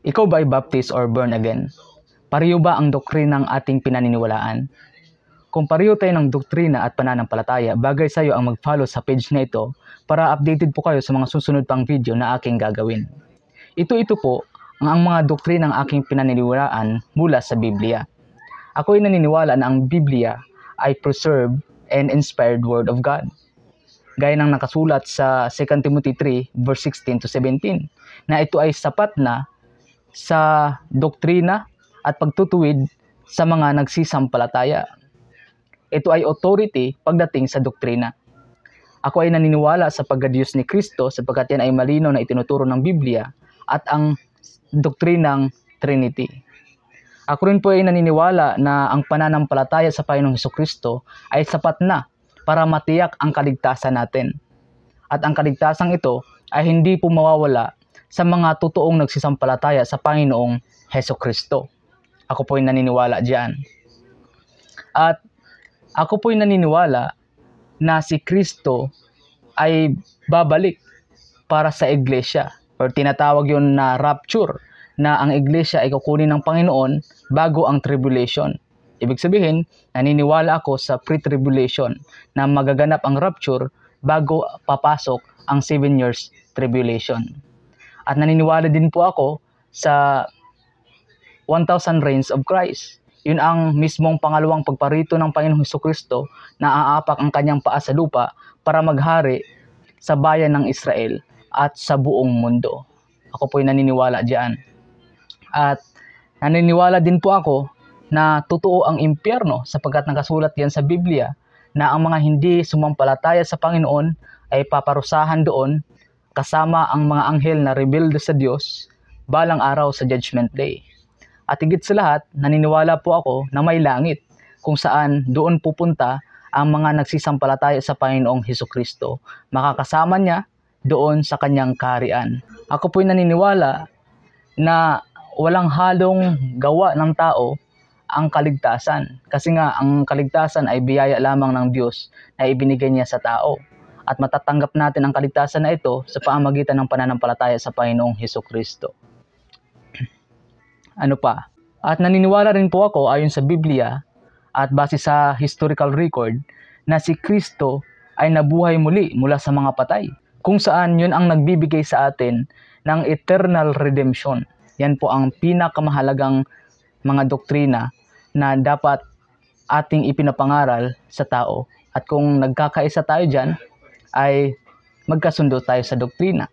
Ikaw ba ay baptized or born again? Pareho ba ang doktrinang ating pinaniniwalaan? Kung pareho tayo ng doktrina at pananampalataya, bagay sa iyo ang mag-follow sa page na ito para updated po kayo sa mga susunod pang video na aking gagawin. Ito po ang mga doktrinang aking pinaniniwalaan mula sa Biblia. Ako ay naniniwala na ang Biblia ay preserved and inspired Word of God. Gaya ng nakasulat sa 2 Timothy 3 verse 16 to 17 na ito ay sapat na sa doktrina at pagtutuwid sa mga nagsisampalataya. Ito ay authority pagdating sa doktrina. Ako ay naniniwala sa pagka-Diyos ni Kristo sapagkat yan ay malinaw na itinuturo ng Biblia at ang doktrinang Trinity. Ako rin po ay naniniwala na ang pananampalataya sa Panginoong Hesukristo ay sapat na para matiyak ang kaligtasan natin. At ang kaligtasan ito ay hindi po mawawala sa mga totoong nagsisampalataya sa Panginoong Hesukristo. Ako po ay naniniwala diyan. At ako po ay naniniwala na si Kristo ay babalik para sa iglesia. Or tinatawag yun na rapture, na ang iglesia ay kukunin ng Panginoon bago ang tribulation. Ibig sabihin, naniniwala ako sa pre-tribulation na magaganap ang rapture bago papasok ang 7 years tribulation. At naniniwala din po ako sa 1,000 reigns of Christ. Yun ang mismong pangalawang pagparito ng Panginoong Hesukristo na aapak ang kanyang paa sa lupa para maghari sa bayan ng Israel at sa buong mundo. Ako po ay naniniwala diyan. At naniniwala din po ako na totoo ang impyerno sapagkat nakasulat yan sa Biblia na ang mga hindi sumampalataya sa Panginoon ay paparusahan doon kasama ang mga anghel na rebelde sa Diyos balang araw sa Judgment Day. At higit sa lahat, naniniwala po ako na may langit kung saan doon pupunta ang mga nagsisampalataya sa Panginoong Hesukristo. Makakasama niya doon sa kanyang kaharian. Ako po'y naniniwala na walang halong gawa ng tao ang kaligtasan. Kasi nga, ang kaligtasan ay biyaya lamang ng Diyos na ibinigay niya sa tao. At matatanggap natin ang kaligtasan na ito sa pamamagitan ng pananampalataya sa Panginoong Hesukristo. Ano pa? At naniniwala rin po ako ayon sa Biblia at base sa historical record na si Kristo ay nabuhay muli mula sa mga patay. Kung saan yun ang nagbibigay sa atin ng eternal redemption. Yan po ang pinakamahalagang mga doktrina na dapat ating ipinapangaral sa tao. At kung nagkakaisa tayo dyan, ay magkasundo tayo sa doktrina.